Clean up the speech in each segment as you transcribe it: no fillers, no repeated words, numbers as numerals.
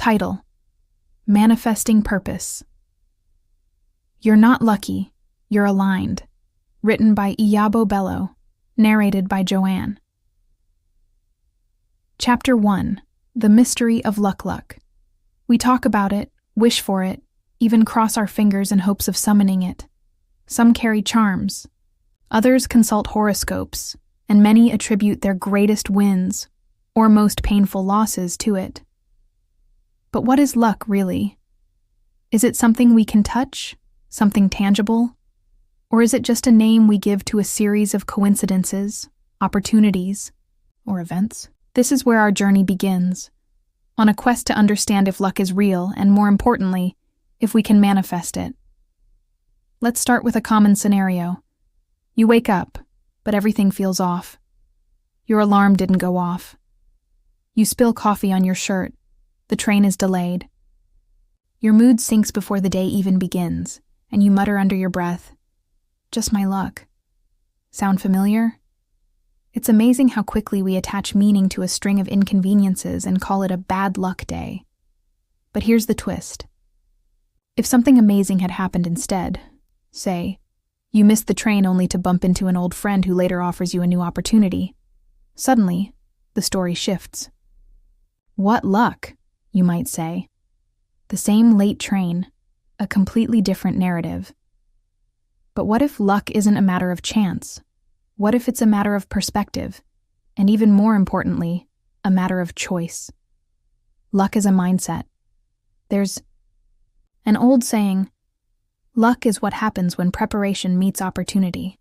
Title: Manifesting Purpose. You're not lucky, you're aligned. Written by Iyabo Bello. Narrated by Joanne. Chapter 1. The Mystery of Luck. We talk about it, wish for it, even cross our fingers in hopes of summoning it. Some carry charms. Others consult horoscopes, and many attribute their greatest wins or most painful losses to it. But what is luck, really? Is it something we can touch? Something tangible? Or is it just a name we give to a series of coincidences, opportunities, or events? This is where our journey begins, on a quest to understand if luck is real and, more importantly, if we can manifest it. Let's start with a common scenario. You wake up, but everything feels off. Your alarm didn't go off. You spill coffee on your shirt. The train is delayed. Your mood sinks before the day even begins, and you mutter under your breath, "Just my luck." Sound familiar? It's amazing how quickly we attach meaning to a string of inconveniences and call it a bad luck day. But here's the twist. If something amazing had happened instead, say, you missed the train only to bump into an old friend who later offers you a new opportunity, suddenly, the story shifts. What luck, you might say. The same late train, a completely different narrative. But what if luck isn't a matter of chance? What if it's a matter of perspective? And even more importantly, a matter of choice. Luck is a mindset. There's an old saying, luck is what happens when preparation meets opportunity.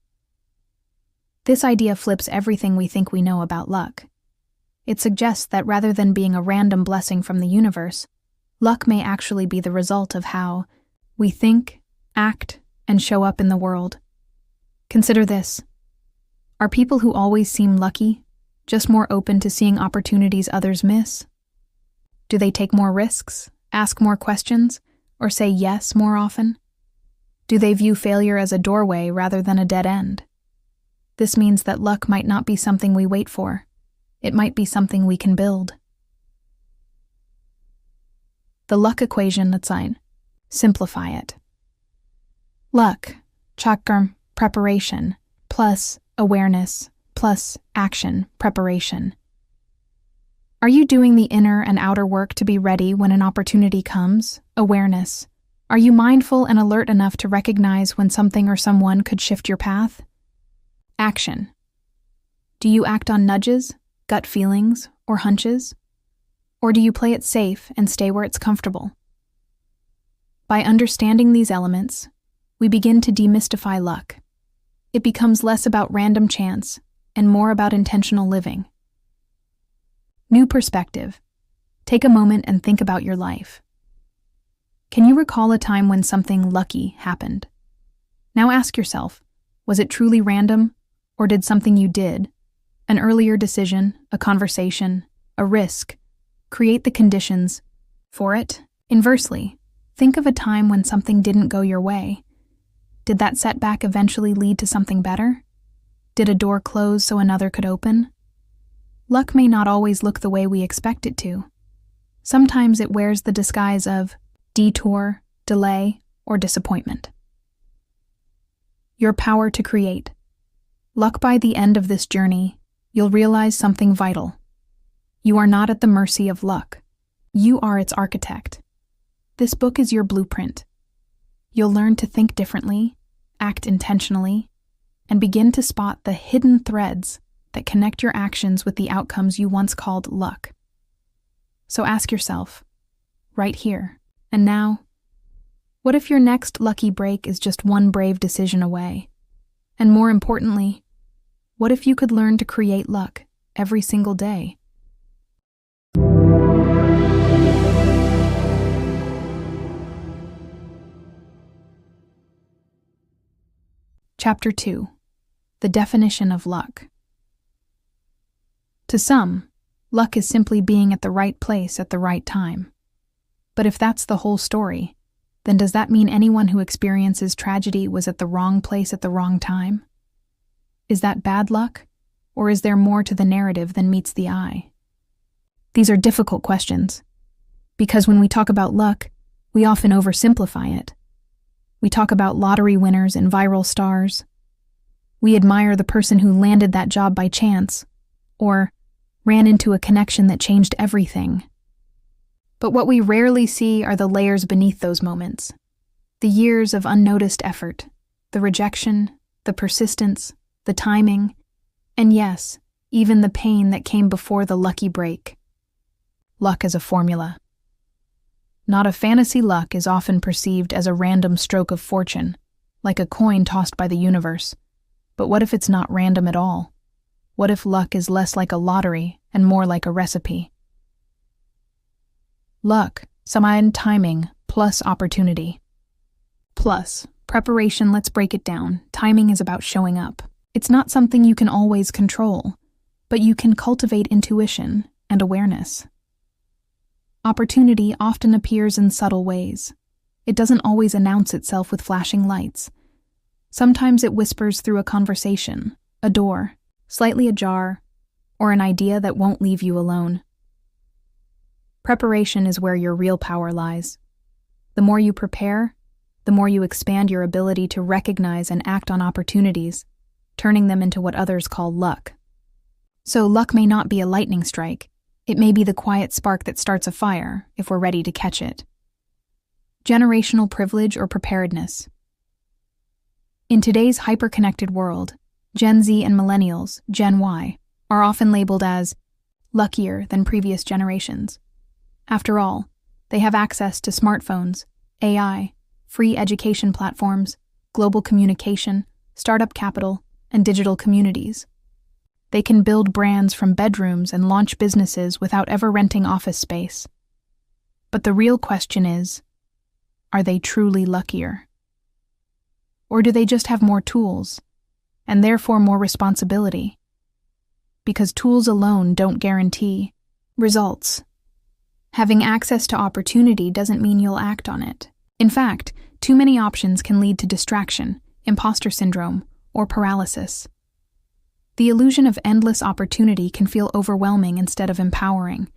This idea flips everything we think we know about luck. It suggests that rather than being a random blessing from the universe, luck may actually be the result of how we think, act, and show up in the world. Consider this. Are people who always seem lucky just more open to seeing opportunities others miss? Do they take more risks, ask more questions, or say yes more often? Do they view failure as a doorway rather than a dead end? This means that luck might not be something we wait for. It might be something we can build. The luck equation, let's simplify it. Luck, chakram, preparation, plus awareness, plus action, preparation. Are you doing the inner and outer work to be ready when an opportunity comes? Awareness. Are you mindful and alert enough to recognize when something or someone could shift your path? Action. Do you act on nudges, gut feelings, or hunches? Or do you play it safe and stay where it's comfortable? By understanding these elements, we begin to demystify luck. It becomes less about random chance and more about intentional living. New perspective. Take a moment and think about your life. Can you recall a time when something lucky happened? Now ask yourself, was it truly random, or did something you did, an earlier decision, a conversation, a risk, create the conditions for it? Inversely, think of a time when something didn't go your way. Did that setback eventually lead to something better? Did a door close so another could open? Luck may not always look the way we expect it to. Sometimes it wears the disguise of detour, delay, or disappointment. Your power to create. Luck. By the end of this journey, you'll realize something vital. You are not at the mercy of luck. You are its architect. This book is your blueprint. You'll learn to think differently, act intentionally, and begin to spot the hidden threads that connect your actions with the outcomes you once called luck. So ask yourself, right here and now, what if your next lucky break is just one brave decision away? And more importantly, what if you could learn to create luck every single day? Chapter 2. The Definition of Luck. To some, luck is simply being at the right place at the right time. But if that's the whole story, then does that mean anyone who experiences tragedy was at the wrong place at the wrong time? Is that bad luck, or is there more to the narrative than meets the eye? These are difficult questions. Because when we talk about luck, we often oversimplify it. We talk about lottery winners and viral stars. We admire the person who landed that job by chance, or ran into a connection that changed everything. But what we rarely see are the layers beneath those moments. The years of unnoticed effort, the rejection, the persistence, the timing, and yes, even the pain that came before the lucky break. Luck as a formula. Not a fantasy luck is often perceived as a random stroke of fortune, like a coin tossed by the universe. But what if it's not random at all? What if luck is less like a lottery and more like a recipe? Luck, summed timing, plus opportunity. Plus, preparation, let's break it down. Timing is about showing up. It's not something you can always control, but you can cultivate intuition and awareness. Opportunity often appears in subtle ways. It doesn't always announce itself with flashing lights. Sometimes it whispers through a conversation, a door, slightly ajar, or an idea that won't leave you alone. Preparation is where your real power lies. The more you prepare, the more you expand your ability to recognize and act on opportunities, turning them into what others call luck. So luck may not be a lightning strike. It may be the quiet spark that starts a fire, if we're ready to catch it. Generational privilege or preparedness. In today's hyper-connected world, Gen Z and millennials, Gen Y, are often labeled as luckier than previous generations. After all, they have access to smartphones, AI, free education platforms, global communication, startup capital, and digital communities. They can build brands from bedrooms and launch businesses without ever renting office space. But the real question is, are they truly luckier? Or do they just have more tools, and therefore more responsibility? Because tools alone don't guarantee results. Having access to opportunity doesn't mean you'll act on it. In fact, too many options can lead to distraction, imposter syndrome, or paralysis. The illusion of endless opportunity can feel overwhelming instead of empowering.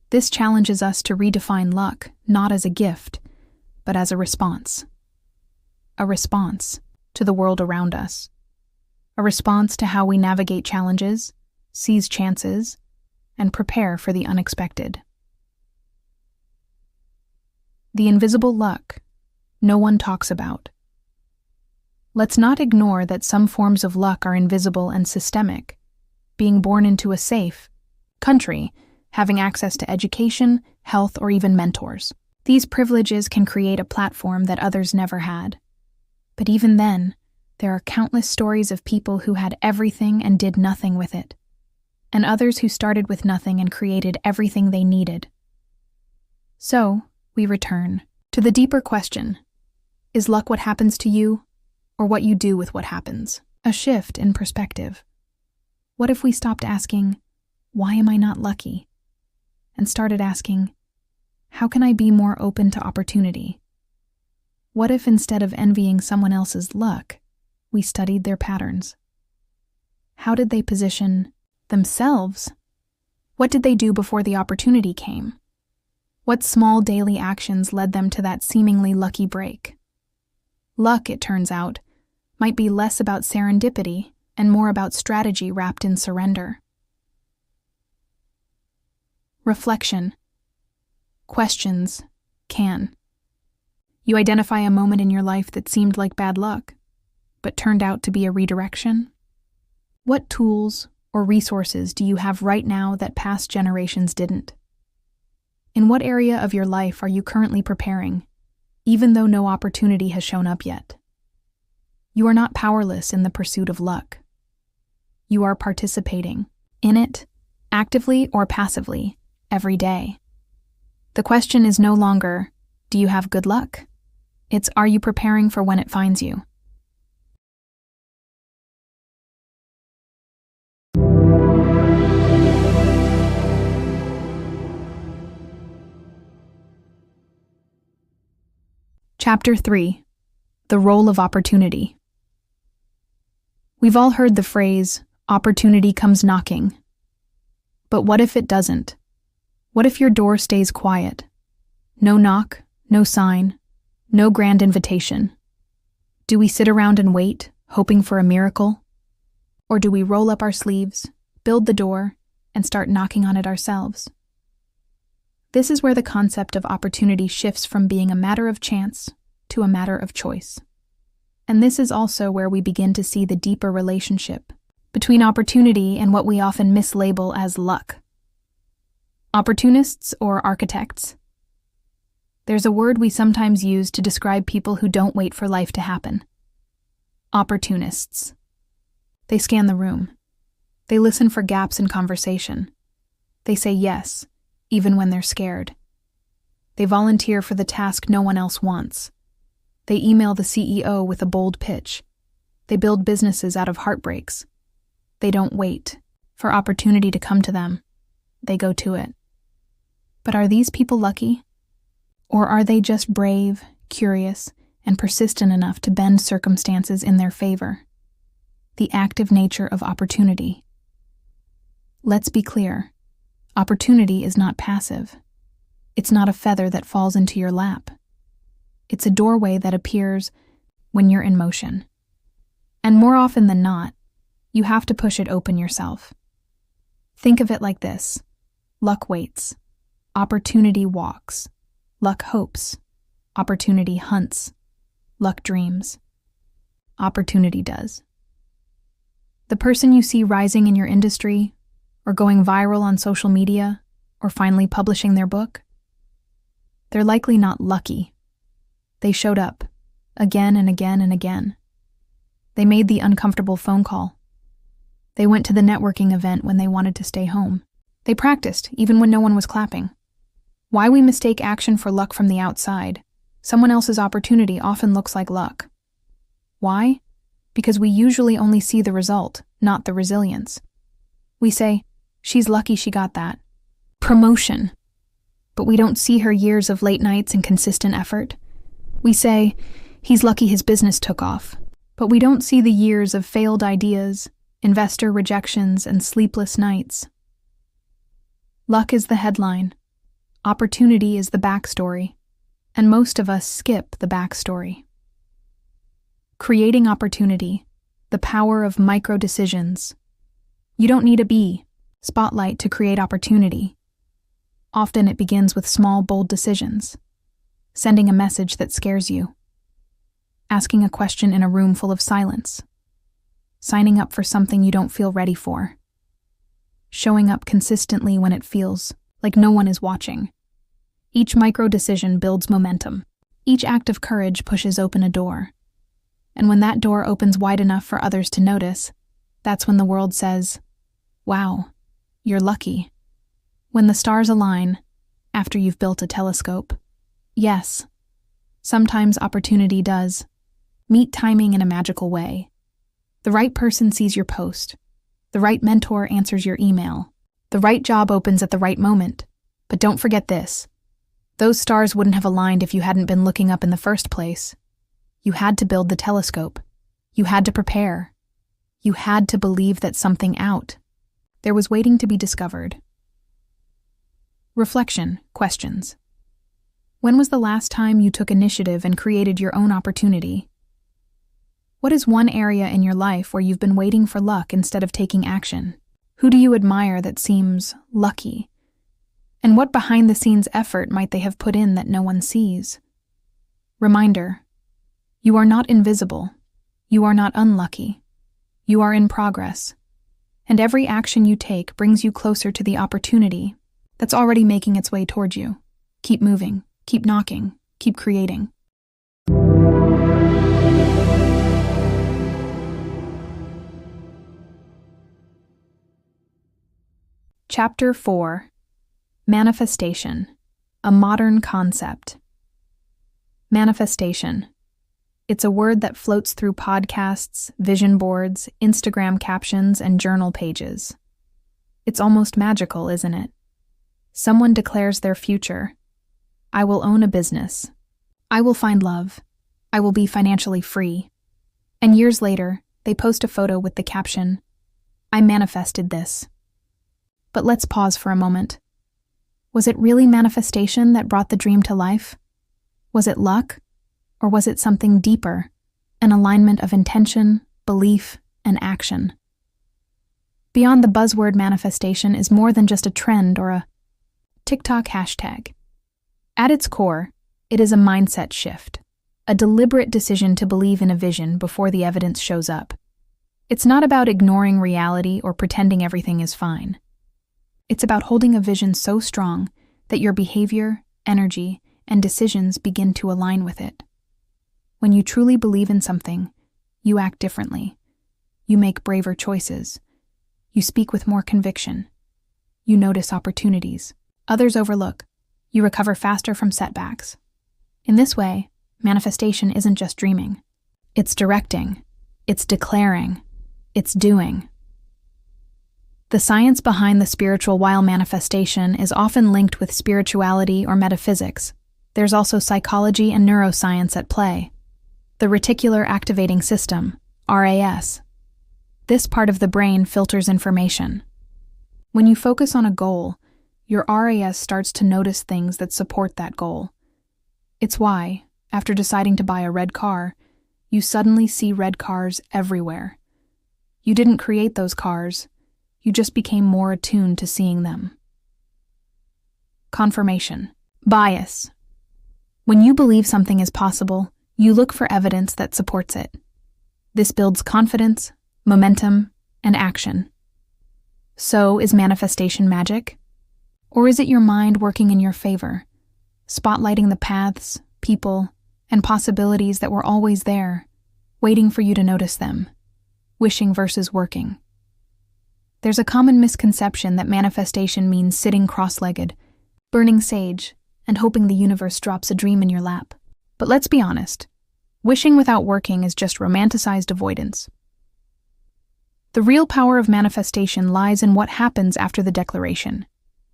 This challenges us to redefine luck, not as a gift, but as a response. A response to the world around us. A response to how we navigate challenges, seize chances, and prepare for the unexpected. The invisible luck no one talks about. Let's not ignore that some forms of luck are invisible and systemic. Being born into a safe country, having access to education, health, or even mentors. These privileges can create a platform that others never had. But even then, there are countless stories of people who had everything and did nothing with it, and others who started with nothing and created everything they needed. So, we return to the deeper question: is luck what happens to you, or what you do with what happens? A shift in perspective. What if we stopped asking, why am I not lucky? And started asking, how can I be more open to opportunity? What if instead of envying someone else's luck, we studied their patterns? How did they position themselves? What did they do before the opportunity came? What small daily actions led them to that seemingly lucky break? Luck, it turns out, might be less about serendipity and more about strategy wrapped in surrender. Reflection. Questions can. You identify a moment in your life that seemed like bad luck, but turned out to be a redirection? What tools or resources do you have right now that past generations didn't? In what area of your life are you currently preparing, even though no opportunity has shown up yet? You are not powerless in the pursuit of luck. You are participating in it, actively or passively, every day. The question is no longer, do you have good luck? It's, are you preparing for when it finds you? Chapter 3. The Role of Opportunity. We've all heard the phrase, opportunity comes knocking. But what if it doesn't? What if your door stays quiet, No knock, no sign, no grand invitation. Do we sit around and wait, hoping for a miracle? Or do we roll up our sleeves, build the door, and start knocking on it ourselves? This is where the concept of opportunity shifts from being a matter of chance to a matter of choice. And this is also where we begin to see the deeper relationship between opportunity and what we often mislabel as luck. Opportunists or architects? There's a word we sometimes use to describe people who don't wait for life to happen. Opportunists. They scan the room. They listen for gaps in conversation. They say yes, even when they're scared. They volunteer for the task no one else wants. They email the CEO with a bold pitch. They build businesses out of heartbreaks. They don't wait for opportunity to come to them. They go to it. But are these people lucky? Or are they just brave, curious, and persistent enough to bend circumstances in their favor? The active nature of opportunity. Let's be clear. Opportunity is not passive. It's not a feather that falls into your lap. It's a doorway that appears when you're in motion. And more often than not, you have to push it open yourself. Think of it like this. Luck waits. Opportunity walks. Luck hopes. Opportunity hunts. Luck dreams. Opportunity does. The person you see rising in your industry, or going viral on social media, or finally publishing their book, they're likely not lucky. They showed up, again and again and again. They made the uncomfortable phone call. They went to the networking event when they wanted to stay home. They practiced, even when no one was clapping. Why we mistake action for luck from the outside, someone else's opportunity often looks like luck. Why? Because we usually only see the result, not the resilience. We say, she's lucky she got that. Promotion. But we don't see her years of late nights and consistent effort. We say, he's lucky his business took off. But we don't see the years of failed ideas, investor rejections, and sleepless nights. Luck is the headline. Opportunity is the backstory, and most of us skip the backstory. Creating opportunity, the power of micro-decisions. You don't need a spotlight to create opportunity. Often it begins with small, bold decisions. Sending a message that scares you. Asking a question in a room full of silence. Signing up for something you don't feel ready for. Showing up consistently when it feels like no one is watching. Each micro-decision builds momentum. Each act of courage pushes open a door. And when that door opens wide enough for others to notice, that's when the world says, wow, you're lucky. When the stars align, after you've built a telescope. Yes, sometimes opportunity does meet timing in a magical way. The right person sees your post. The right mentor answers your email. The right job opens at the right moment. But don't forget this. Those stars wouldn't have aligned if you hadn't been looking up in the first place. You had to build the telescope. You had to prepare. You had to believe that something out there was waiting to be discovered. Reflection, questions. When was the last time you took initiative and created your own opportunity? What is one area in your life where you've been waiting for luck instead of taking action? Who do you admire that seems lucky? And what behind-the-scenes effort might they have put in that no one sees? Reminder, you are not invisible. You are not unlucky. You are in progress. And every action you take brings you closer to the opportunity that's already making its way toward you. Keep moving, keep knocking, keep creating. Chapter 4. Manifestation, a modern concept. Manifestation. It's a word that floats through podcasts, vision boards, Instagram captions, and journal pages. It's almost magical, isn't it? Someone declares their future. I will own a business. I will find love. I will be financially free. And years later, they post a photo with the caption, I manifested this. But let's pause for a moment. Was it really manifestation that brought the dream to life? Was it luck? Or was it something deeper, an alignment of intention, belief, and action? Beyond the buzzword, manifestation is more than just a trend or a TikTok hashtag. At its core, it is a mindset shift, a deliberate decision to believe in a vision before the evidence shows up. It's not about ignoring reality or pretending everything is fine. It's about holding a vision so strong that your behavior, energy, and decisions begin to align with it. When you truly believe in something, you act differently. You make braver choices. You speak with more conviction. You notice opportunities others overlook. You recover faster from setbacks. In this way, manifestation isn't just dreaming. It's directing. It's declaring. It's doing. The science behind the spiritual while manifestation is often linked with spirituality or metaphysics. There's also psychology and neuroscience at play. The reticular activating system, RAS. This part of the brain filters information. When you focus on a goal, your RAS starts to notice things that support that goal. It's why, after deciding to buy a red car, you suddenly see red cars everywhere. You didn't create those cars, you just became more attuned to seeing them. Confirmation. Bias. When you believe something is possible, you look for evidence that supports it. This builds confidence, momentum, and action. So, is manifestation magic? Or is it your mind working in your favor, spotlighting the paths, people, and possibilities that were always there, waiting for you to notice them, wishing versus working? There's a common misconception that manifestation means sitting cross-legged, burning sage, and hoping the universe drops a dream in your lap. But let's be honest, wishing without working is just romanticized avoidance. The real power of manifestation lies in what happens after the declaration.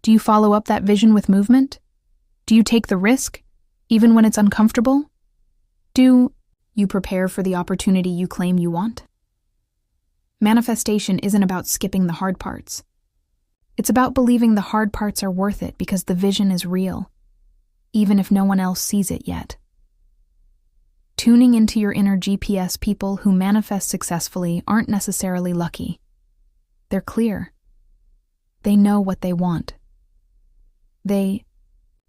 Do you follow up that vision with movement? Do you take the risk, even when it's uncomfortable? Do you prepare for the opportunity you claim you want? Manifestation isn't about skipping the hard parts. It's about believing the hard parts are worth it because the vision is real, even if no one else sees it yet. Tuning into your inner GPS, people who manifest successfully aren't necessarily lucky. They're clear. They know what they want. They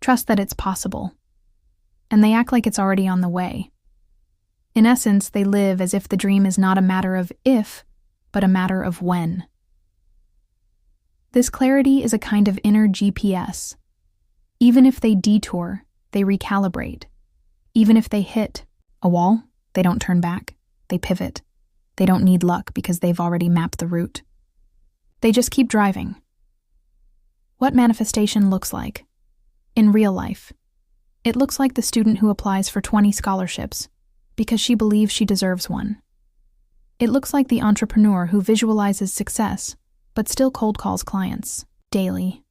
trust that it's possible, and they act like it's already on the way. In essence, they live as if the dream is not a matter of if, but a matter of when. This clarity is a kind of inner GPS. Even if they detour, they recalibrate. Even if they hit a wall, they don't turn back. They pivot. They don't need luck because they've already mapped the route. They just keep driving. What manifestation looks like. In real life, it looks like the student who applies for 20 scholarships because she believes she deserves one. It looks like the entrepreneur who visualizes success but still cold calls clients daily.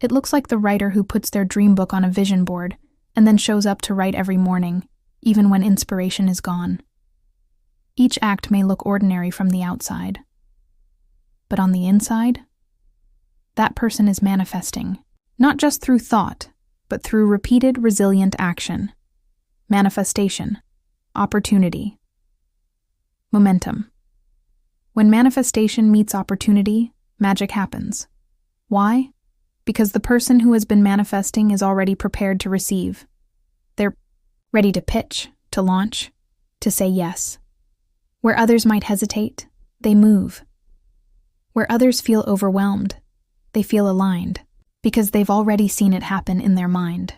It looks like the writer who puts their dream book on a vision board and then shows up to write every morning, even when inspiration is gone. Each act may look ordinary from the outside, but on the inside, that person is manifesting, not just through thought, but through repeated, resilient action. Manifestation, opportunity, momentum. When manifestation meets opportunity, magic happens. Why? Because the person who has been manifesting is already prepared to receive. They're ready to pitch, to launch, to say yes. Where others might hesitate, they move. Where others feel overwhelmed, they feel aligned, because they've already seen it happen in their mind.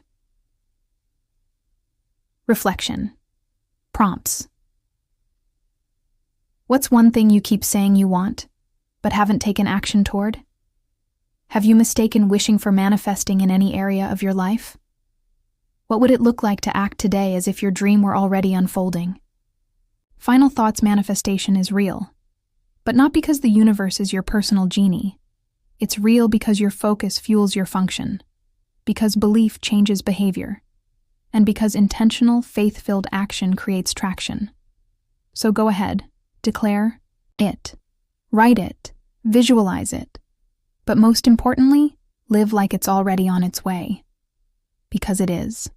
Reflection. Prompts. What's one thing you keep saying you want, but haven't taken action toward? Have you mistaken wishing for manifesting in any area of your life? What would it look like to act today as if your dream were already unfolding? Final thoughts. Manifestation is real, but not because the universe is your personal genie. It's real because your focus fuels your function, because belief changes behavior, and because intentional, faith-filled action creates traction. So go ahead, declare it, write it, visualize it, but most importantly, Live like it's already on its way, because it is.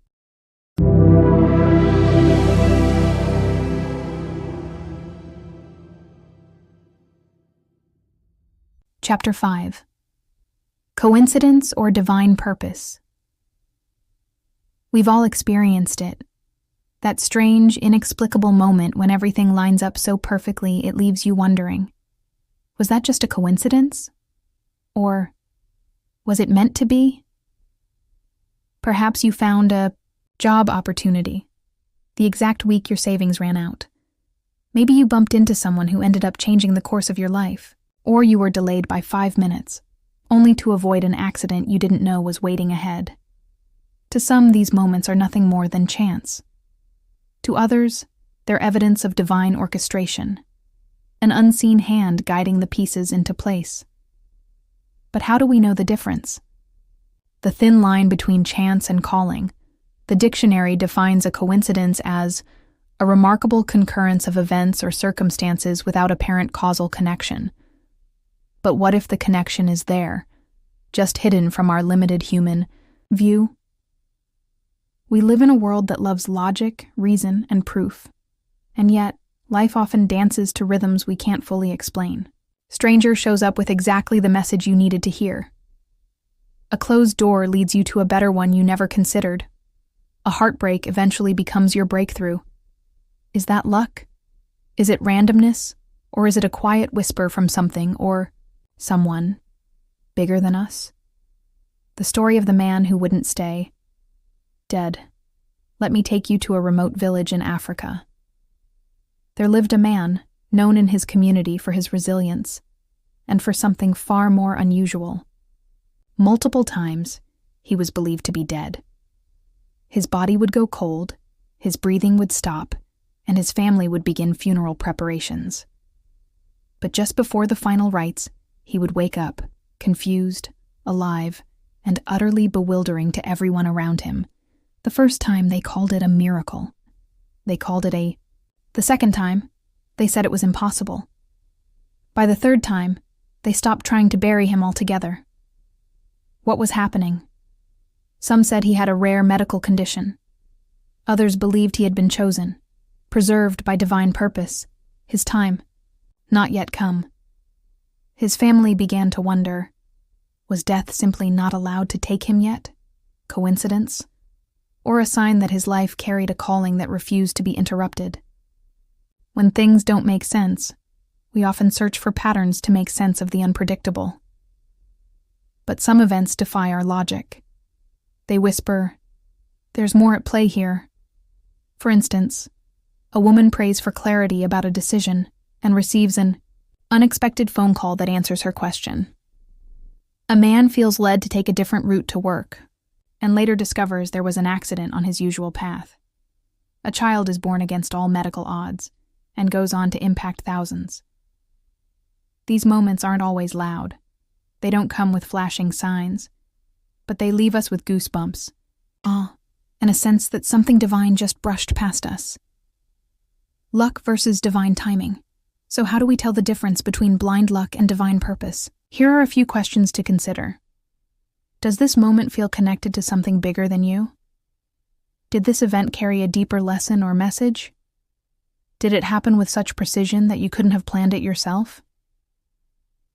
Chapter 5. Coincidence or Divine Purpose? We've all experienced it. That strange, inexplicable moment when everything lines up so perfectly it leaves you wondering, was that just a coincidence? Or was it meant to be? Perhaps you found a job opportunity the exact week your savings ran out. Maybe you bumped into someone who ended up changing the course of your life, or you were delayed by 5 minutes, only to avoid an accident you didn't know was waiting ahead. To some, these moments are nothing more than chance. To others, they're evidence of divine orchestration, an unseen hand guiding the pieces into place. But how do we know the difference? The thin line between chance and calling. The dictionary defines a coincidence as a remarkable concurrence of events or circumstances without apparent causal connection. But what if the connection is there, just hidden from our limited human view? We live in a world that loves logic, reason, and proof. And yet, life often dances to rhythms we can't fully explain. Stranger shows up with exactly the message you needed to hear. A closed door leads you to a better one you never considered. A heartbreak eventually becomes your breakthrough. Is that luck? Is it randomness? Or is it a quiet whisper from something or someone bigger than us? The story of the man who wouldn't stay. Dead. Let me take you to a remote village in Africa. There lived a man, known in his community for his resilience, and for something far more unusual. Multiple times, he was believed to be dead. His body would go cold, his breathing would stop, and his family would begin funeral preparations. But just before the final rites, he would wake up, confused, alive, and utterly bewildering to everyone around him. The first time, they called it a miracle. They called it The second time, they said it was impossible. By the third time, they stopped trying to bury him altogether. What was happening? Some said he had a rare medical condition. Others believed he had been chosen, preserved by divine purpose, his time not yet come. His family began to wonder, was death simply not allowed to take him yet? Coincidence? Or a sign that his life carried a calling that refused to be interrupted? When things don't make sense, we often search for patterns to make sense of the unpredictable. But some events defy our logic. They whisper, there's more at play here. For instance, a woman prays for clarity about a decision and receives an unexpected phone call that answers her question. A man feels led to take a different route to work, and later discovers there was an accident on his usual path. A child is born against all medical odds, and goes on to impact thousands. These moments aren't always loud. They don't come with flashing signs, but they leave us with goosebumps, awe, and a sense that something divine just brushed past us. Luck versus divine timing. So how do we tell the difference between blind luck and divine purpose? Here are a few questions to consider. Does this moment feel connected to something bigger than you? Did this event carry a deeper lesson or message? Did it happen with such precision that you couldn't have planned it yourself?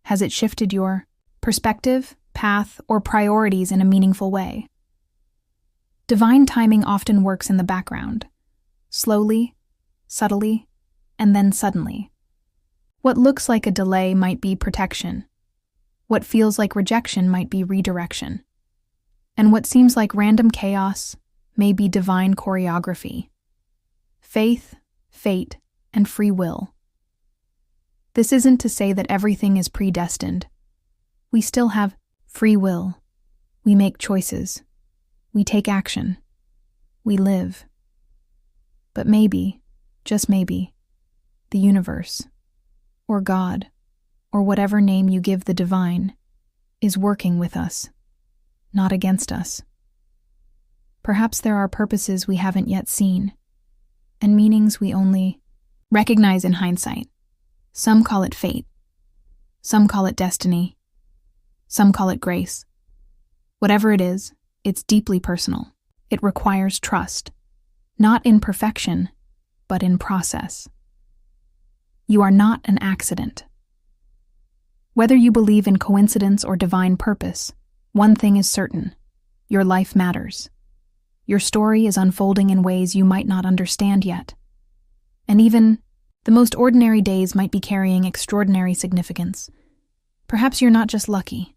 Has it shifted your perspective, path, or priorities in a meaningful way? Divine timing often works in the background, slowly, subtly, and then suddenly. What looks like a delay might be protection. What feels like rejection might be redirection. And what seems like random chaos may be divine choreography. Faith, fate, and free will. This isn't to say that everything is predestined. We still have free will. We make choices. We take action. We live. But maybe, just maybe, the universe, or God, or whatever name you give the divine, is working with us, not against us. Perhaps there are purposes we haven't yet seen, and meanings we only recognize in hindsight. Some call it fate. Some call it destiny. Some call it grace. Whatever it is, it's deeply personal. It requires trust, not in perfection, but in process. You are not an accident. Whether you believe in coincidence or divine purpose, one thing is certain: your life matters. Your story is unfolding in ways you might not understand yet. And even the most ordinary days might be carrying extraordinary significance. Perhaps you're not just lucky.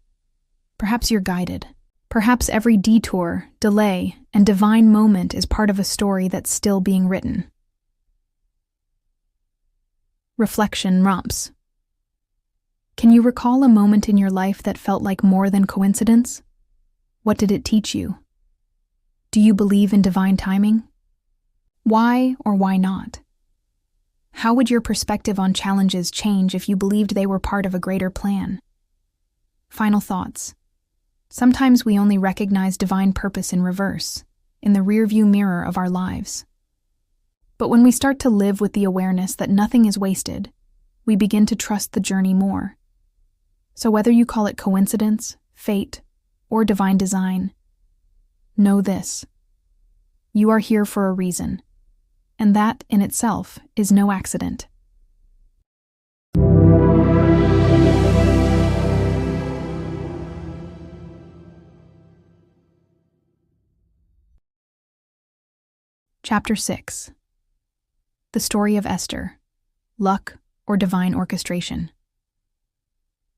Perhaps you're guided. Perhaps every detour, delay, and divine moment is part of a story that's still being written. Reflection romps. Can you recall a moment in your life that felt like more than coincidence? What did it teach you? Do you believe in divine timing? Why or why not? How would your perspective on challenges change if you believed they were part of a greater plan? Final thoughts. Sometimes we only recognize divine purpose in reverse, in the rearview mirror of our lives. But when we start to live with the awareness that nothing is wasted, we begin to trust the journey more. So whether you call it coincidence, fate, or divine design, know this: you are here for a reason, and that in itself is no accident. Chapter 6. The Story of Esther: Luck or Divine Orchestration.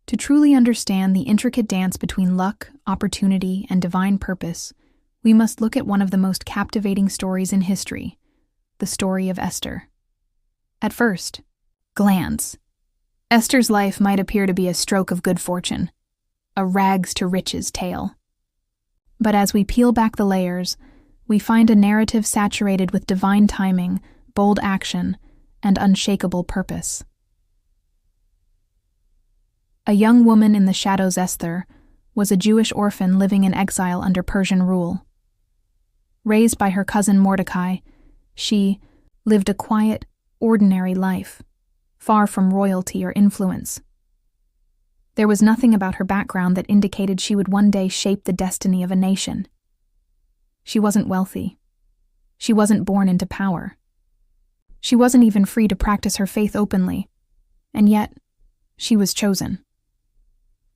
To truly understand the intricate dance between luck, opportunity, and divine purpose, we must look at one of the most captivating stories in history, the story of Esther. At first glance, Esther's life might appear to be a stroke of good fortune, a rags-to-riches tale. But as we peel back the layers, we find a narrative saturated with divine timing, bold action, and unshakable purpose. A young woman in the shadows, Esther, was a Jewish orphan living in exile under Persian rule. Raised by her cousin Mordecai, she lived a quiet, ordinary life, far from royalty or influence. There was nothing about her background that indicated she would one day shape the destiny of a nation. She wasn't wealthy. She wasn't born into power. She wasn't even free to practice her faith openly, and yet she was chosen.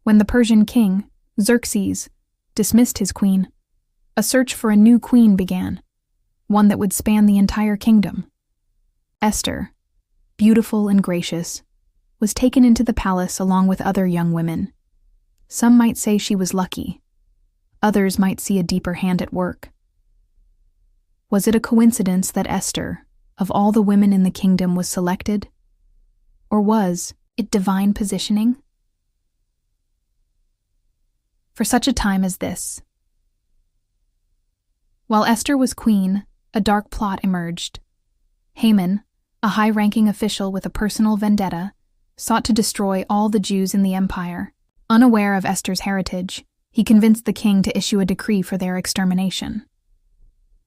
When the Persian king, Xerxes, dismissed his queen, a search for a new queen began, one that would span the entire kingdom. Esther, beautiful and gracious, was taken into the palace along with other young women. Some might say she was lucky. Others might see a deeper hand at work. Was it a coincidence that Esther, of all the women in the kingdom, was selected? Or was it divine positioning? For such a time as this. While Esther was queen, a dark plot emerged. Haman, a high-ranking official with a personal vendetta, sought to destroy all the Jews in the empire. Unaware of Esther's heritage, he convinced the king to issue a decree for their extermination.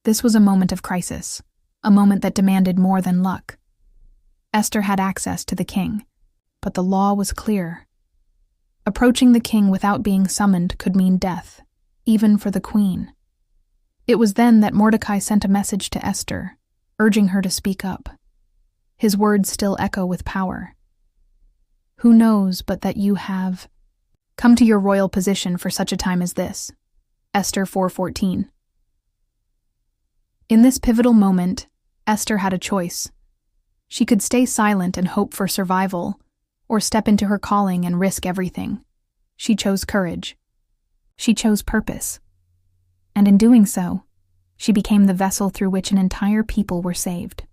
This was a moment of crisis, a moment that demanded more than luck. Esther had access to the king, but the law was clear. Approaching the king without being summoned could mean death, even for the queen. It was then that Mordecai sent a message to Esther, urging her to speak up. His words still echo with power. Who knows but that you have come to your royal position for such a time as this? Esther 4:14. In this pivotal moment, Esther had a choice. She could stay silent and hope for survival, or step into her calling and risk everything. She chose courage. She chose purpose. And in doing so, she became the vessel through which an entire people were saved.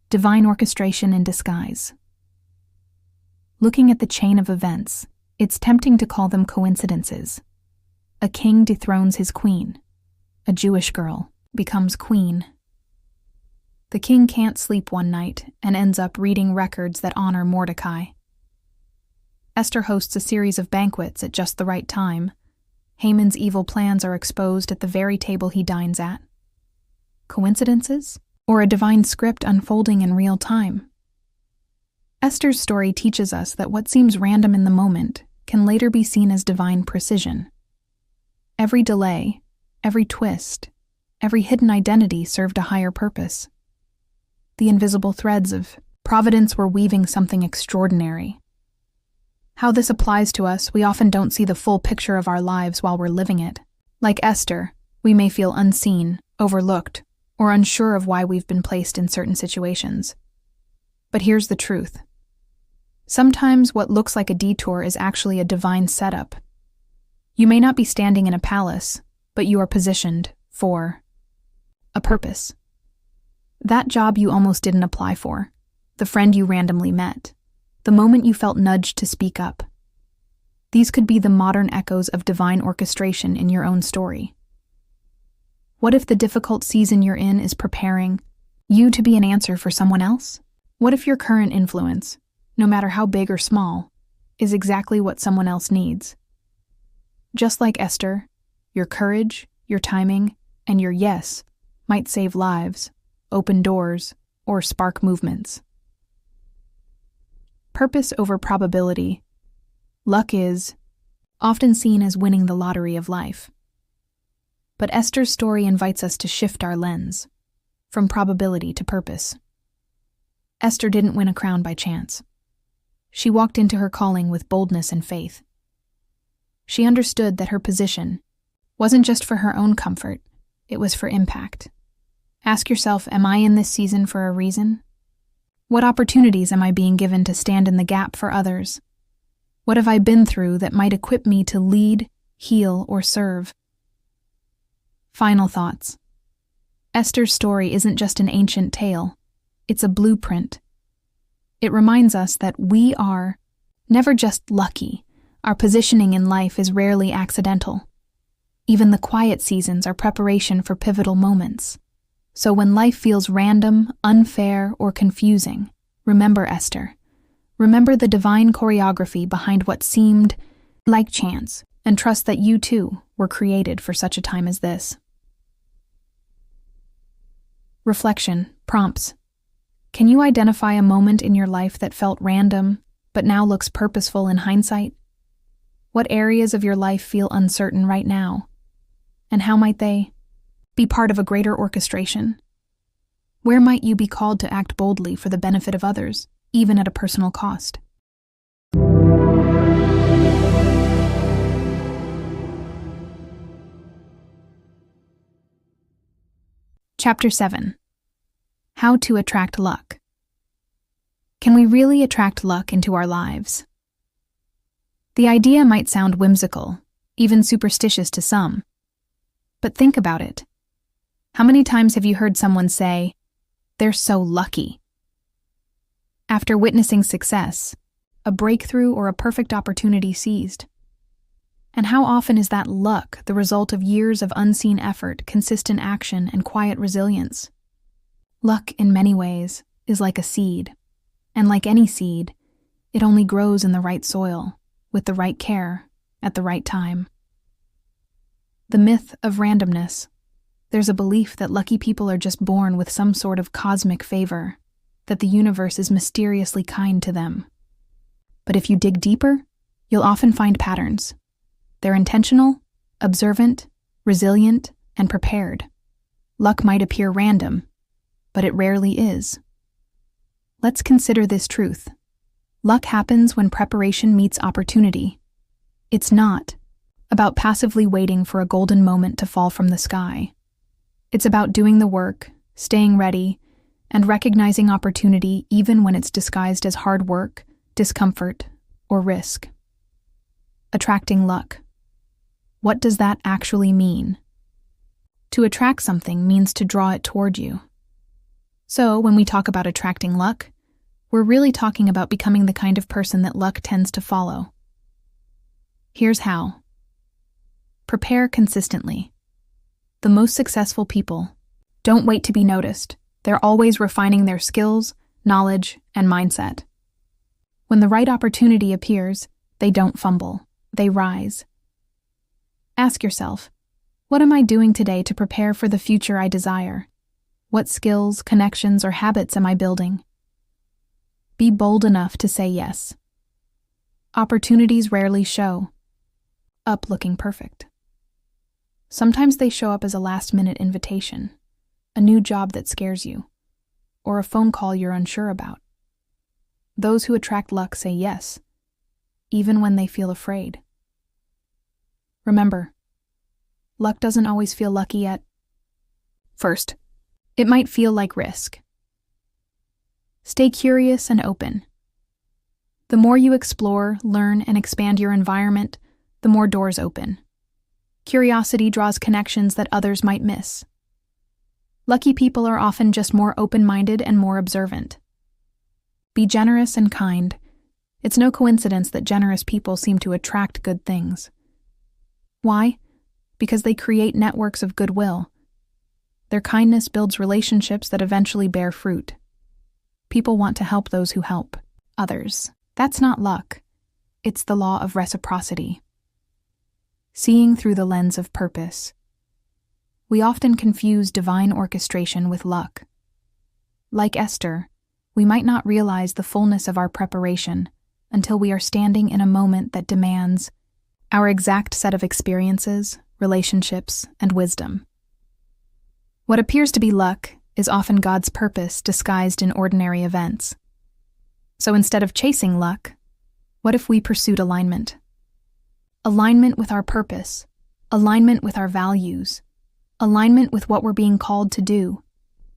Divine orchestration in disguise. Looking at the chain of events, it's tempting to call them coincidences. A king dethrones his queen. A Jewish girl becomes queen. The king can't sleep one night and ends up reading records that honor Mordecai. Esther hosts a series of banquets at just the right time. Haman's evil plans are exposed at the very table he dines at. Coincidences? Or a divine script unfolding in real time? Esther's story teaches us that what seems random in the moment can later be seen as divine precision. Every delay, every twist, every hidden identity served a higher purpose. The invisible threads of providence were weaving something extraordinary. How this applies to us, we often don't see the full picture of our lives while we're living it. Like Esther, we may feel unseen, overlooked, or unsure of why we've been placed in certain situations. But here's the truth. Sometimes what looks like a detour is actually a divine setup. You may not be standing in a palace, but you are positioned for a purpose. That job you almost didn't apply for, the friend you randomly met, the moment you felt nudged to speak up. These could be the modern echoes of divine orchestration in your own story. What if the difficult season you're in is preparing you to be an answer for someone else? What if your current influence, no matter how big or small, is exactly what someone else needs? Just like Esther, your courage, your timing, and your yes might save lives, open doors, or spark movements. Purpose over probability. Luck is often seen as winning the lottery of life. But Esther's story invites us to shift our lens, from probability to purpose. Esther didn't win a crown by chance. She walked into her calling with boldness and faith. She understood that her position wasn't just for her own comfort, it was for impact. Ask yourself, am I in this season for a reason? What opportunities am I being given to stand in the gap for others? What have I been through that might equip me to lead, heal, or serve? Final thoughts. Esther's story isn't just an ancient tale, it's a blueprint. It reminds us that we are never just lucky. Our positioning in life is rarely accidental. Even the quiet seasons are preparation for pivotal moments. So when life feels random, unfair, or confusing, remember Esther. Remember the divine choreography behind what seemed like chance, and trust that you too were created for such a time as this. Reflection, prompts. Can you identify a moment in your life that felt random, but now looks purposeful in hindsight? What areas of your life feel uncertain right now? And how might they be part of a greater orchestration? Where might you be called to act boldly for the benefit of others, even at a personal cost? Chapter 7. How to attract luck. Can we really attract luck into our lives? The idea might sound whimsical, even superstitious to some. But think about it. How many times have you heard someone say, "They're so lucky"? After witnessing success, a breakthrough or a perfect opportunity seized. And how often is that luck the result of years of unseen effort, consistent action, and quiet resilience? Luck, in many ways, is like a seed. And like any seed, it only grows in the right soil, with the right care, at the right time. The myth of randomness. There's a belief that lucky people are just born with some sort of cosmic favor, that the universe is mysteriously kind to them. But if you dig deeper, you'll often find patterns. They're intentional, observant, resilient, and prepared. Luck might appear random, but it rarely is. Let's consider this truth. Luck happens when preparation meets opportunity. It's not about passively waiting for a golden moment to fall from the sky. It's about doing the work, staying ready, and recognizing opportunity even when it's disguised as hard work, discomfort, or risk. Attracting luck. What does that actually mean? To attract something means to draw it toward you. So, when we talk about attracting luck, we're really talking about becoming the kind of person that luck tends to follow. Here's how. Prepare consistently. The most successful people don't wait to be noticed. They're always refining their skills, knowledge, and mindset. When the right opportunity appears, they don't fumble. They rise. Ask yourself, what am I doing today to prepare for the future I desire? What skills, connections, or habits am I building? Be bold enough to say yes. Opportunities rarely show up looking perfect. Sometimes they show up as a last-minute invitation, a new job that scares you, or a phone call you're unsure about. Those who attract luck say yes, even when they feel afraid. Remember, luck doesn't always feel lucky at first. It might feel like risk. Stay curious and open. The more you explore, learn, and expand your environment, the more doors open. Curiosity draws connections that others might miss. Lucky people are often just more open-minded and more observant. Be generous and kind. It's no coincidence that generous people seem to attract good things. Why? Because they create networks of goodwill. Their kindness builds relationships that eventually bear fruit. People want to help those who help others. That's not luck. It's the law of reciprocity. Seeing through the lens of purpose. We often confuse divine orchestration with luck. Like Esther, we might not realize the fullness of our preparation until we are standing in a moment that demands our exact set of experiences, relationships, and wisdom. What appears to be luck is often God's purpose disguised in ordinary events. So instead of chasing luck, what if we pursued alignment? Alignment with our purpose, alignment with our values, alignment with what we're being called to do,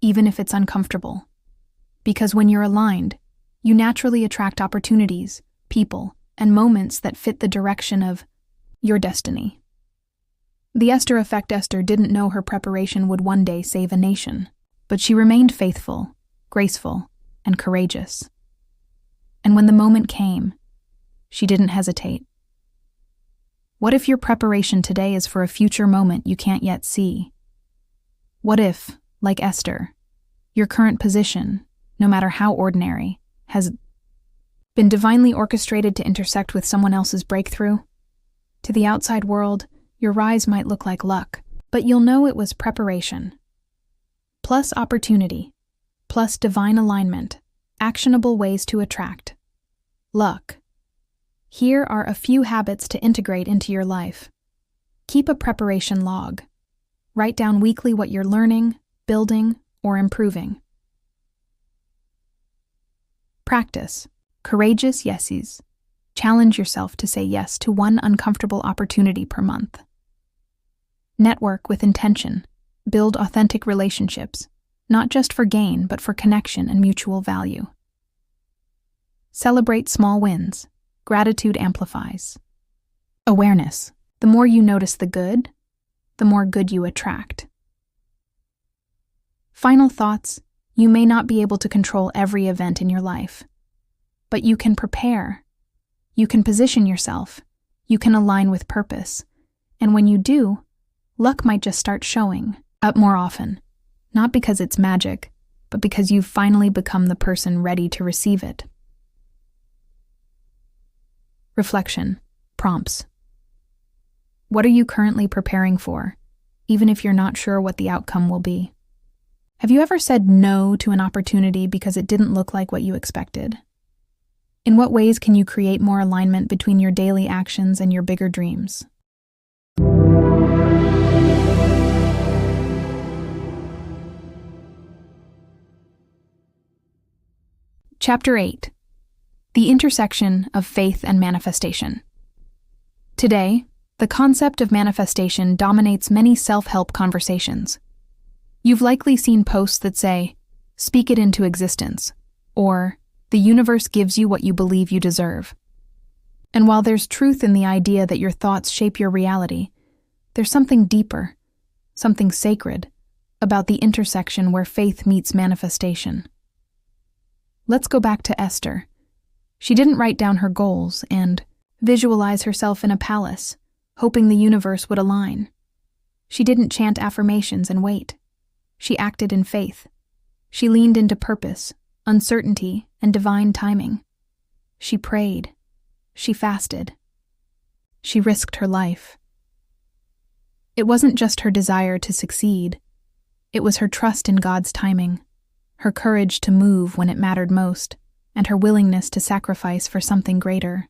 even if it's uncomfortable. Because when you're aligned, you naturally attract opportunities, people, and moments that fit the direction of your destiny. The Esther effect. Esther didn't know her preparation would one day save a nation, but she remained faithful, graceful, and courageous. And when the moment came, she didn't hesitate. What if your preparation today is for a future moment you can't yet see? What if, like Esther, your current position, no matter how ordinary, has been divinely orchestrated to intersect with someone else's breakthrough? To the outside world, your rise might look like luck, but you'll know it was preparation. Plus opportunity, plus divine alignment, actionable ways to attract luck. Here are a few habits to integrate into your life. Keep a preparation log. Write down weekly what you're learning, building, or improving. Practice courageous yeses. Challenge yourself to say yes to one uncomfortable opportunity per month. Network with intention. Build authentic relationships, not just for gain, but for connection and mutual value. Celebrate small wins. Gratitude amplifies. Awareness. The more you notice the good, the more good you attract. Final thoughts. You may not be able to control every event in your life, but you can prepare. You can position yourself. You can align with purpose. And when you do, luck might just start showing up more often, not because it's magic, but because you've finally become the person ready to receive it. Reflection. Prompts. What are you currently preparing for, even if you're not sure what the outcome will be? Have you ever said no to an opportunity because it didn't look like what you expected? In what ways can you create more alignment between your daily actions and your bigger dreams? Chapter 8. The intersection of faith and manifestation. Today, the concept of manifestation dominates many self-help conversations. You've likely seen posts that say, "Speak it into existence," or "The universe gives you what you believe you deserve." And while there's truth in the idea that your thoughts shape your reality, there's something deeper, something sacred, about the intersection where faith meets manifestation. Let's go back to Esther. She didn't write down her goals and visualize herself in a palace, hoping the universe would align. She didn't chant affirmations and wait. She acted in faith. She leaned into purpose, uncertainty, and divine timing. She prayed. She fasted. She risked her life. It wasn't just her desire to succeed. It was her trust in God's timing, her courage to move when it mattered most, and her willingness to sacrifice for something greater.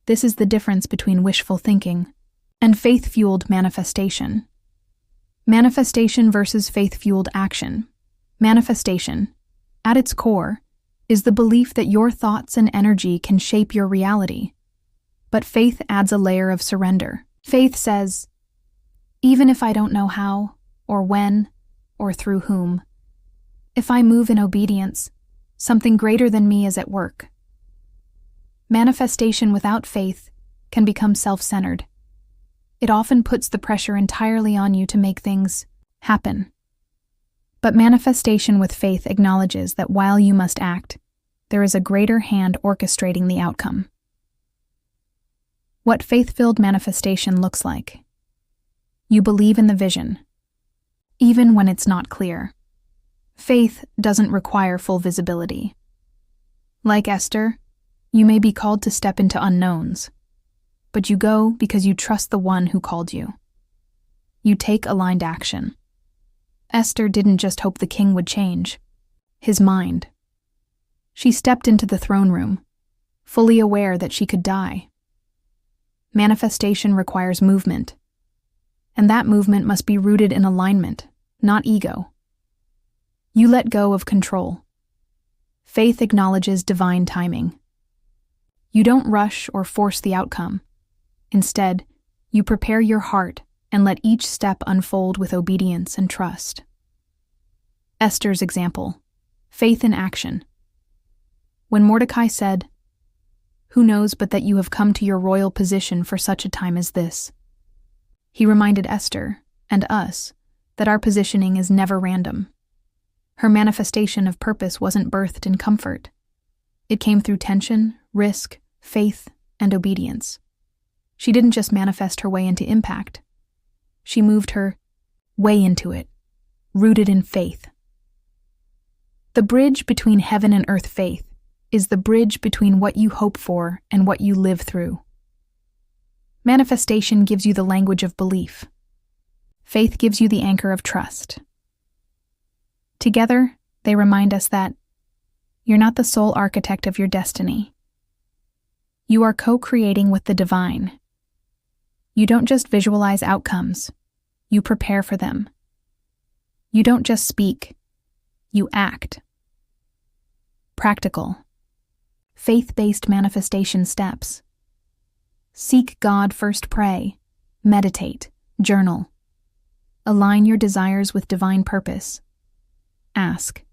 This is the difference between wishful thinking and faith-fueled manifestation. Manifestation versus faith-fueled action. Manifestation, at its core, is the belief that your thoughts and energy can shape your reality. But faith adds a layer of surrender. Faith says, even if I don't know how, or when, or through whom, if I move in obedience, something greater than me is at work. Manifestation without faith can become self-centered. It often puts the pressure entirely on you to make things happen. But manifestation with faith acknowledges that while you must act, there is a greater hand orchestrating the outcome. What faith-filled manifestation looks like. You believe in the vision, even when it's not clear. Faith doesn't require full visibility. Like Esther, you may be called to step into unknowns, but you go because you trust the one who called you. You take aligned action. Esther didn't just hope the king would change his mind. She stepped into the throne room, fully aware that she could die. Manifestation requires movement, and that movement must be rooted in alignment, not ego. You let go of control. Faith acknowledges divine timing. You don't rush or force the outcome. Instead, you prepare your heart and let each step unfold with obedience and trust. Esther's example, faith in action. When Mordecai said, "Who knows but that you have come to your royal position for such a time as this?" He reminded Esther, and us, that our positioning is never random. Her manifestation of purpose wasn't birthed in comfort. It came through tension, risk, faith, and obedience. She didn't just manifest her way into impact. She moved her way into it, rooted in faith. The bridge between heaven and earth faith is the bridge between what you hope for and what you live through. Manifestation gives you the language of belief. Faith gives you the anchor of trust. Together, they remind us that you're not the sole architect of your destiny. You are co-creating with the divine. You don't just visualize outcomes, you prepare for them. You don't just speak, you act. Practical. Faith-based manifestation steps. Seek God first, pray, meditate, journal. Align your desires with divine purpose. Ask,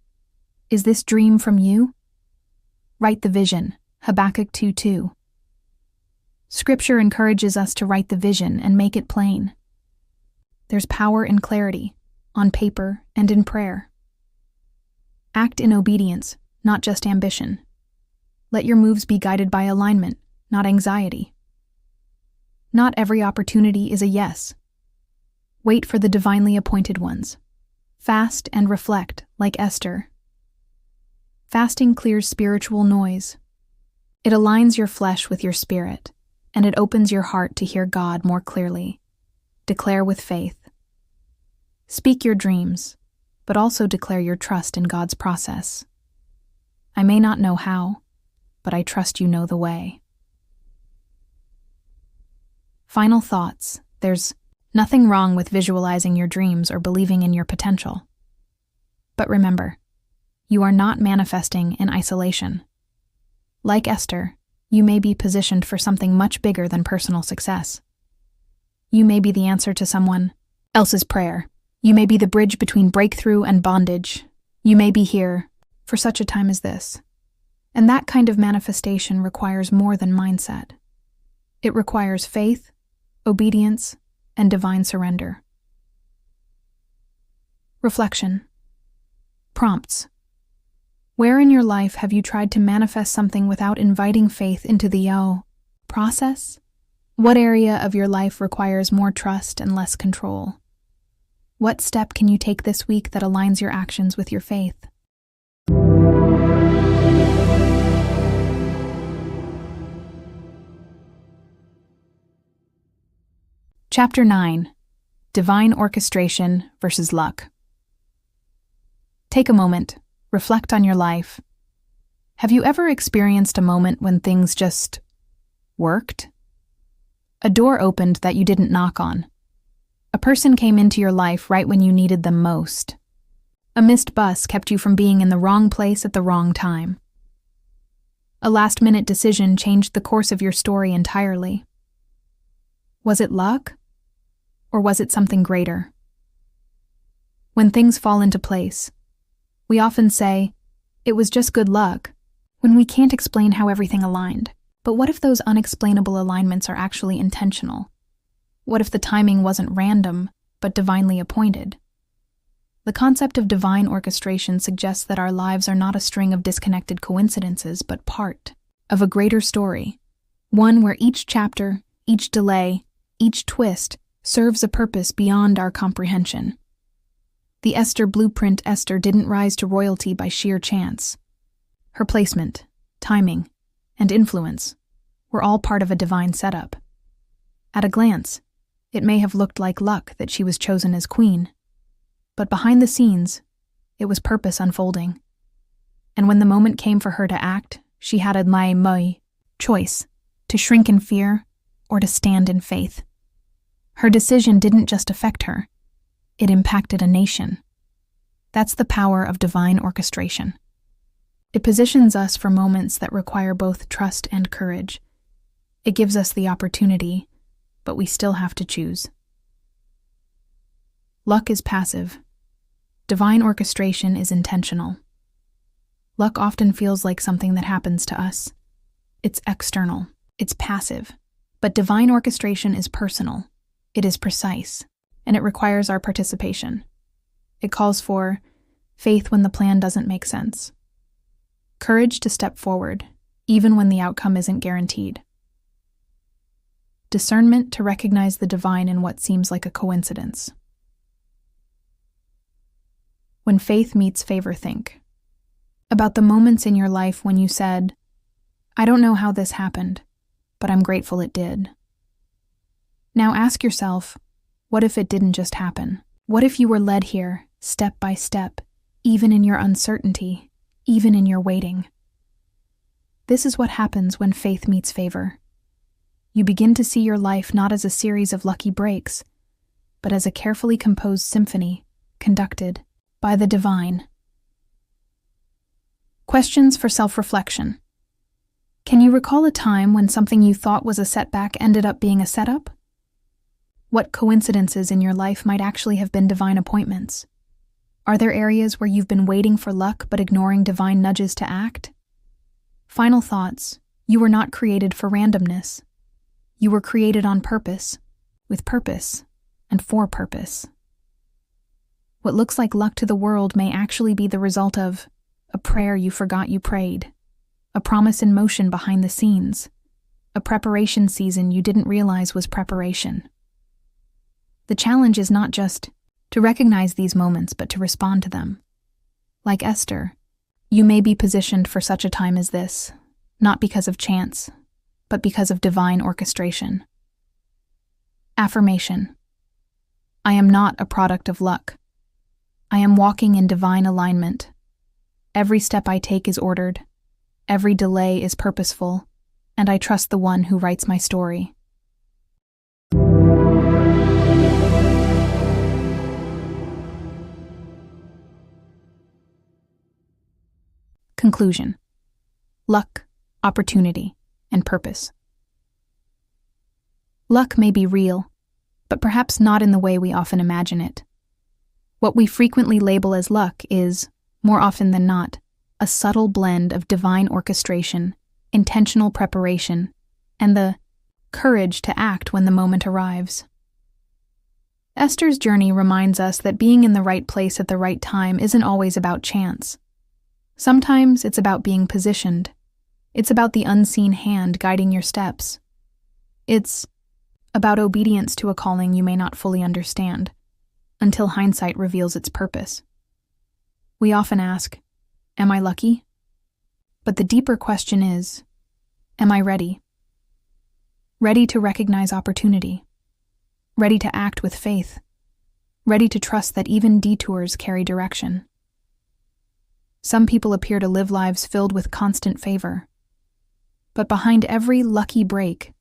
is this dream from you? Write the vision, Habakkuk 2:2. Scripture encourages us to write the vision and make it plain. There's power in clarity, on paper and in prayer. Act in obedience, not just ambition. Let your moves be guided by alignment, not anxiety. Not every opportunity is a yes. Wait for the divinely appointed ones. Fast and reflect, like Esther. Fasting clears spiritual noise. It aligns your flesh with your spirit, and it opens your heart to hear God more clearly. Declare with faith. Speak your dreams, but also declare your trust in God's process. I may not know how, but I trust you know the way. Final thoughts. There's nothing wrong with visualizing your dreams or believing in your potential. But remember, you are not manifesting in isolation. Like Esther, you may be positioned for something much bigger than personal success. You may be the answer to someone else's prayer. You may be the bridge between breakthrough and bondage. You may be here for such a time as this. And that kind of manifestation requires more than mindset. It requires faith, obedience, and divine surrender. Reflection. Prompts. Where in your life have you tried to manifest something without inviting faith into the process? What area of your life requires more trust and less control? What step can you take this week that aligns your actions with your faith? Chapter 9. Divine Orchestration versus Luck. Take a moment. Reflect on your life. Have you ever experienced a moment when things just worked. A door opened that you didn't knock on. A person came into your life right when you needed them most. A missed bus kept you from being in the wrong place at the wrong time. A last-minute decision changed the course of your story entirely. Was it luck? Or was it something greater? When things fall into place, we often say, "It was just good luck," when we can't explain how everything aligned. But what if those unexplainable alignments are actually intentional? What if the timing wasn't random, but divinely appointed? The concept of divine orchestration suggests that our lives are not a string of disconnected coincidences, but part of a greater story, one where each chapter, each delay, each twist serves a purpose beyond our comprehension. The Esther blueprint Esther didn't rise to royalty by sheer chance. Her placement, timing, and influence were all part of a divine setup. At a glance, it may have looked like luck that she was chosen as queen, but behind the scenes, it was purpose unfolding. And when the moment came for her to act, she had a my choice, to shrink in fear or to stand in faith. Her decision didn't just affect her, it impacted a nation. That's the power of divine orchestration. It positions us for moments that require both trust and courage. It gives us the opportunity, but we still have to choose. Luck is passive. Divine orchestration is intentional. Luck often feels like something that happens to us. It's external. It's passive. But divine orchestration is personal. It is precise, and it requires our participation. It calls for faith when the plan doesn't make sense. Courage to step forward, even when the outcome isn't guaranteed. Discernment to recognize the divine in what seems like a coincidence. When faith meets favor, think about the moments in your life when you said, "I don't know how this happened, but I'm grateful it did." Now ask yourself, what if it didn't just happen? What if you were led here, step by step, even in your uncertainty, even in your waiting? This is what happens when faith meets favor. You begin to see your life not as a series of lucky breaks, but as a carefully composed symphony conducted by the divine. Questions for self-reflection. Can you recall a time when something you thought was a setback ended up being a setup? What coincidences in your life might actually have been divine appointments? Are there areas where you've been waiting for luck but ignoring divine nudges to act? Final thoughts. You were not created for randomness. You were created on purpose, with purpose, and for purpose. What looks like luck to the world may actually be the result of a prayer you forgot you prayed, a promise in motion behind the scenes, a preparation season you didn't realize was preparation. The challenge is not just to recognize these moments, but to respond to them. Like Esther, you may be positioned for such a time as this, not because of chance, but because of divine orchestration. Affirmation. I am not a product of luck. I am walking in divine alignment. Every step I take is ordered. Every delay is purposeful, and I trust the one who writes my story. Conclusion. Luck, opportunity, and purpose. Luck may be real, but perhaps not in the way we often imagine it. What we frequently label as luck is, more often than not, a subtle blend of divine orchestration, intentional preparation, and the courage to act when the moment arrives. Esther's journey reminds us that being in the right place at the right time isn't always about chance. Sometimes it's about being positioned. It's about the unseen hand guiding your steps. It's about obedience to a calling you may not fully understand, until hindsight reveals its purpose. We often ask, am I lucky? But the deeper question is, am I ready? Ready to recognize opportunity. Ready to act with faith. Ready to trust that even detours carry direction. Some people appear to live lives filled with constant favor. But behind every lucky break,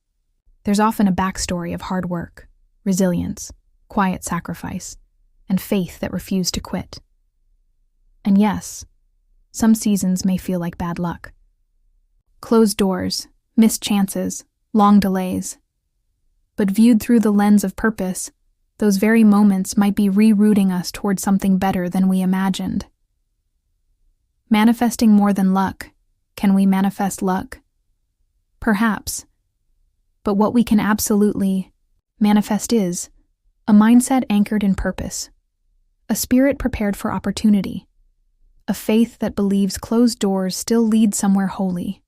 there's often a backstory of hard work, resilience, quiet sacrifice, and faith that refuse to quit. And yes, some seasons may feel like bad luck. Closed doors, missed chances, long delays. But viewed through the lens of purpose, those very moments might be rerouting us towards something better than we imagined. Manifesting more than luck, can we manifest luck? Perhaps. But what we can absolutely manifest is a mindset anchored in purpose, a spirit prepared for opportunity, a faith that believes closed doors still lead somewhere holy.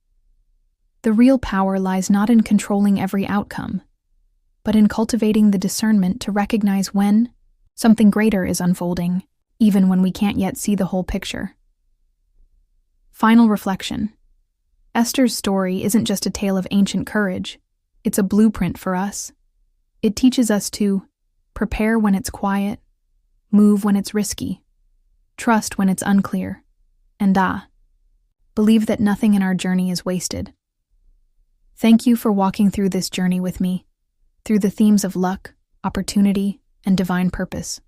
The real power lies not in controlling every outcome, but in cultivating the discernment to recognize when something greater is unfolding, even when we can't yet see the whole picture. Final reflection. Esther's story isn't just a tale of ancient courage, it's a blueprint for us. It teaches us to prepare when it's quiet, move when it's risky, trust when it's unclear, and believe that nothing in our journey is wasted. Thank you for walking through this journey with me, through the themes of luck, opportunity, and divine purpose.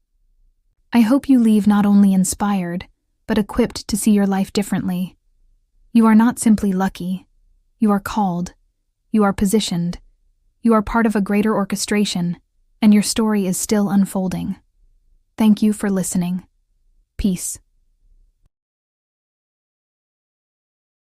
I hope you leave not only inspired, but equipped to see your life differently. You are not simply lucky. You are called. You are positioned. You are part of a greater orchestration, and your story is still unfolding. Thank you for listening. Peace.